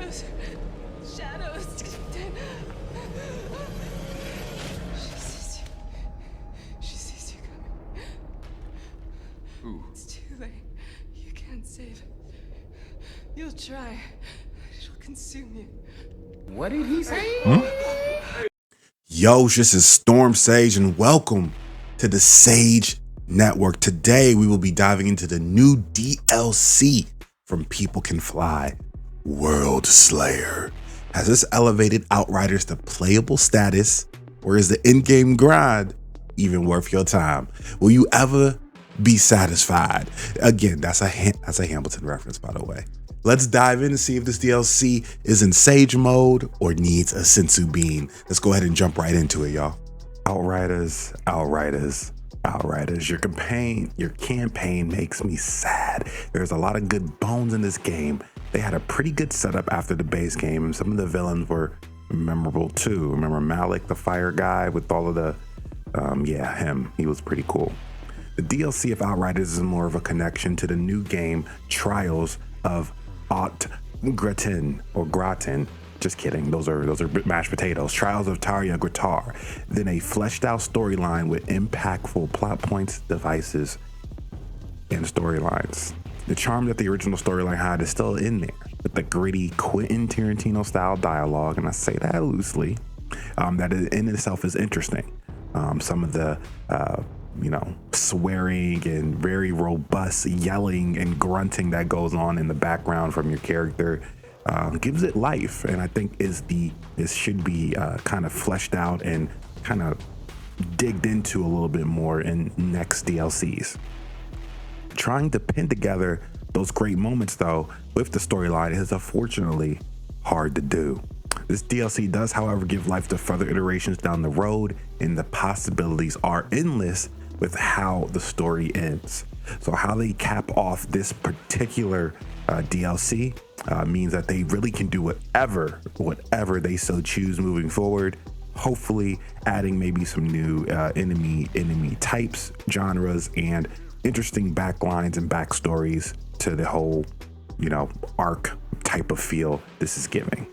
Shadows. She sees you coming. Who? It's too late. You can't save it. You'll try. It'll consume you. What did he say? Yo, this is Storm Sage and welcome to the Sage Network. Today we will be diving into the new DLC from People Can Fly, Worldslayer. Has this elevated Outriders to playable status, or is the in-game grind even worth your time? Will you ever be satisfied? Again, that's a Hamilton reference, by the way. Let's dive in and see if this DLC is in Sage mode or needs a Sensu bean. Let's go ahead and jump right into it, y'all. Outriders. Your campaign makes me sad. There's a lot of good bones in this game. They had a pretty good setup after the base game, and some of the villains were memorable too. Remember Malik, the fire guy with all of the, him. He was pretty cool. The DLC of Outriders is more of a connection to the new game Trials of Gratin. Just kidding. Those are mashed potatoes. Trials of Tarja Gratar. Then a fleshed out storyline with impactful plot points, devices, and storylines. The charm that the original storyline had is still in there, with the gritty Quentin Tarantino style dialogue, and I say that loosely. That in itself is interesting. Some of the swearing and very robust yelling and grunting that goes on in the background from your character gives it life, and I think it should be kind of fleshed out and kind of digged into a little bit more in next DLCs. Trying to pin together those great moments though with the storyline is unfortunately hard to do. This DLC does, however, give life to further iterations down the road, and the possibilities are endless with how the story ends. So how they cap off this particular DLC means that they really can do whatever they so choose moving forward. Hopefully adding maybe some new enemy types, genres, and interesting backlines and backstories to the whole, arc type of feel this is giving.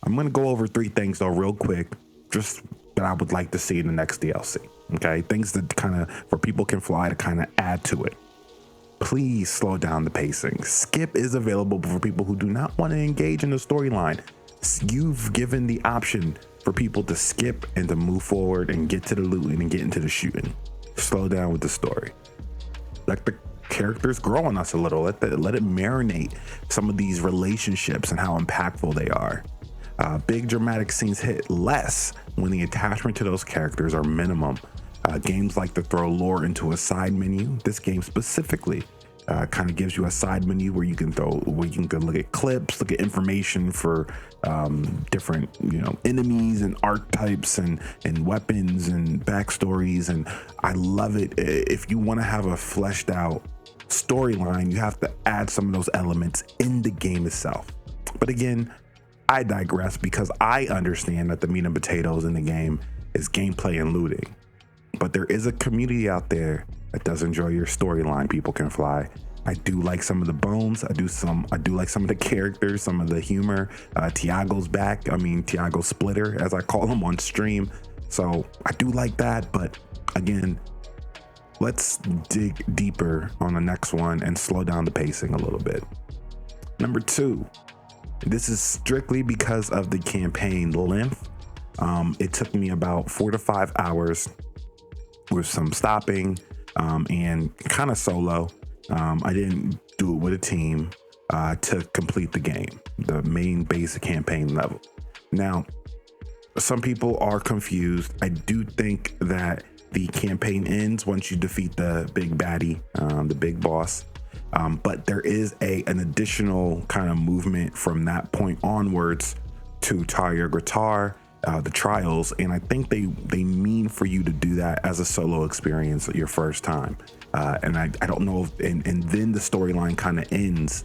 I'm gonna go over three things though real quick, just that I would like to see in the next DLC. Okay, things that kind of for People Can Fly to kind of add to it. Please slow down the pacing. Skip is available for people who do not want to engage in the storyline. You've given the option for people to skip and to move forward and get to the looting and get into the shooting. Slow down with the story. Let the characters grow on us a little. Let it marinate some of these relationships and how impactful they are. Big dramatic scenes hit less when the attachment to those characters are minimum. Games like to throw lore into a side menu. This game specifically kind of gives you a side menu where you can look at clips, look at information for different enemies and archetypes and weapons and backstories, and I love it. If you want to have a fleshed out storyline, you have to add some of those elements in the game itself. But again, I digress because I understand that the meat and potatoes in the game is gameplay and looting. But there is a community out there that does enjoy your storyline, People Can Fly. I do like some of the bones. I do like some of the characters, some of the humor. Tiago's back. Tiago Splitter, as I call him on stream. So I do like that. But again, let's dig deeper on the next one and slow down the pacing a little bit. Number 2. This is strictly because of the campaign length. It took me about 4 to 5 hours with some stopping and kind of solo. I didn't do it with a team to complete the game, the main basic campaign level. Now, some people are confused. I do think that the campaign ends once you defeat the big baddie, the big boss. But there is an additional kind of movement from that point onwards to Tarja Gratar, the trials, and I think they mean for you to do that as a solo experience your first time. And I don't know if, and then the storyline kind of ends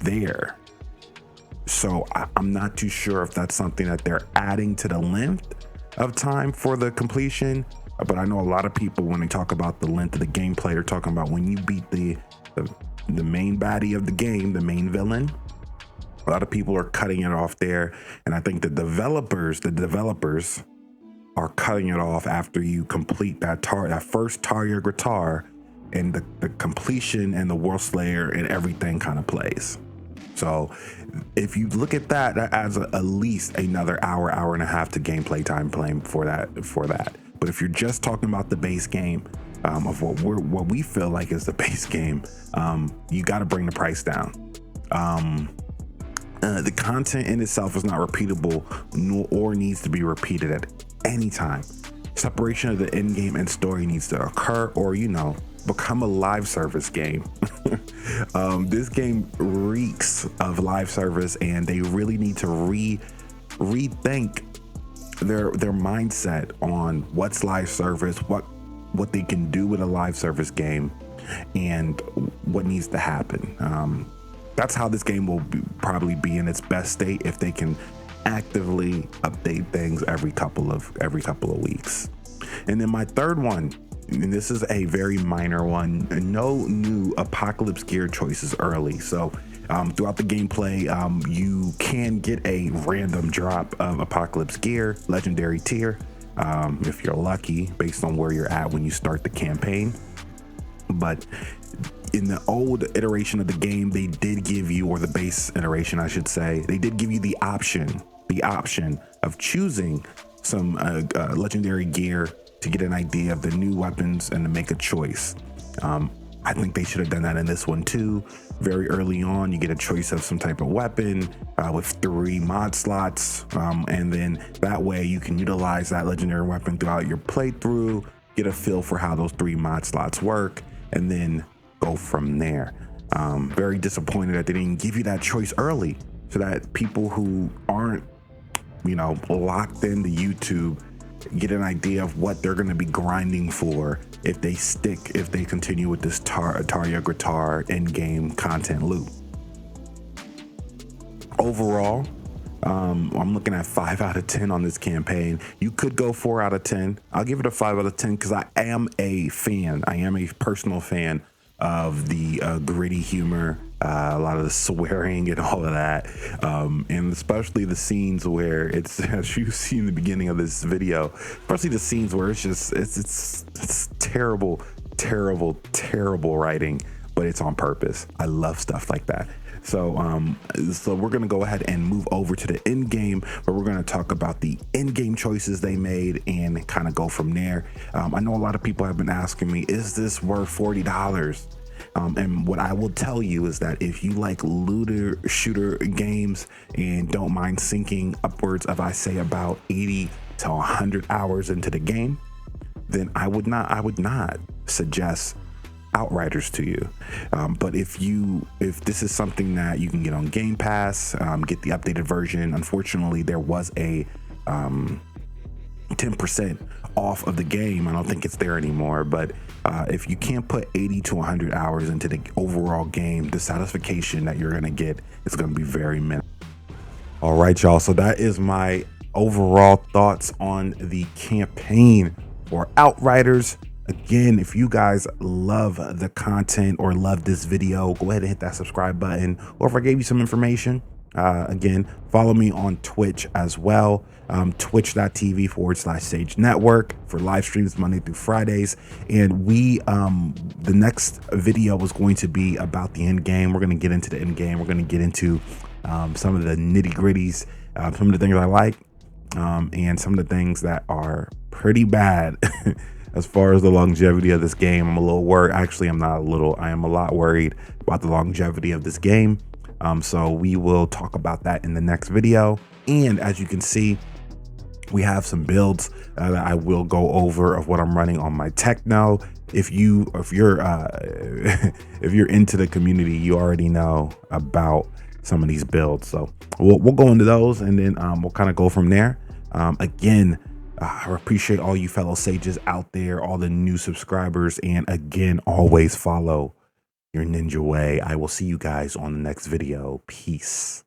there. So I'm not too sure if that's something that they're adding to the length of time for the completion. But I know a lot of people, when they talk about the length of the gameplay, they're talking about when you beat the main baddie of the game, the main villain, A lot of people are cutting it off there, and I think the developers are cutting it off after you complete that first Tarja Gratar, and the completion and the Worldslayer and everything kind of plays. So if you look at that, that adds at least another hour and a half to gameplay time playing for that. But if you're just talking about the base game, of what we feel like is the base game, you got to bring the price down. The content in itself is not repeatable, or needs to be repeated at any time. Separation of the end game and story needs to occur, or become a live service game. This game reeks of live service, and they really need to rethink their mindset on what's live service, what they can do with a live service game, and what needs to happen. That's how this game will probably be in its best state, if they can actively update things every couple of weeks. And then my third one, and this is a very minor one, no new apocalypse gear choices early. So throughout the gameplay, you can get a random drop of apocalypse gear, legendary tier, if you're lucky, based on where you're at when you start the campaign. But in the old iteration of the game, they did give you, or the base iteration, I should say, they did give you the option of choosing some legendary gear to get an idea of the new weapons and to make a choice. I think they should have done that in this one too. Very early on, you get a choice of some type of weapon with 3 mod slots, and then that way you can utilize that legendary weapon throughout your playthrough, get a feel for how those 3 mod slots work, and then go from there. Very disappointed that they didn't give you that choice early, so that people who aren't locked into YouTube get an idea of what they're going to be grinding for if they continue with this Tarja Gratar end game content loop. Overall, I'm looking at 5 out of 10 on this campaign. You could go 4 out of 10. I'll give it a 5 out of 10 because I am a fan. I am a personal fan of the gritty humor, a lot of the swearing and all of that, and especially the scenes where it's, as you see in the beginning of this video, especially the scenes where it's terrible writing, but it's on purpose. I love stuff like that. So we're gonna go ahead and move over to the end game, where we're gonna talk about the end game choices they made and kind of go from there. I know a lot of people have been asking me, is this worth $40? And what I will tell you is that if you like looter shooter games and don't mind sinking upwards of, I say, about 80 to 100 hours into the game, then I would not suggest Outriders to you. But if this is something that you can get on Game Pass, get the updated version. Unfortunately, there was a 10% off of the game. I don't think it's there anymore, but if you can't put 80 to 100 hours into the overall game, the satisfaction that you're gonna get is gonna be very minimal. All right, y'all, so that is my overall thoughts on the campaign for Outriders. Again, if you guys love the content or love this video, go ahead and hit that subscribe button. Or if I gave you some information, again, follow me on Twitch as well. Twitch.tv/Sage Network for live streams Monday through Fridays. And the next video is going to be about the end game. We're going to get into the end game. We're going to get into some of the nitty gritties, some of the things I like, and some of the things that are pretty bad. As far as the longevity of this game, I'm a little worried. Actually, I'm not a little, I am a lot worried about the longevity of this game. So we will talk about that in the next video. And as you can see, we have some builds that I will go over of what I'm running on my Techno. If you're into the community, you already know about some of these builds. So we'll go into those, and then we'll kind of go from there. Again, I appreciate all you fellow sages out there, all the new subscribers, and again, always follow your ninja way. I will see you guys on the next video. Peace.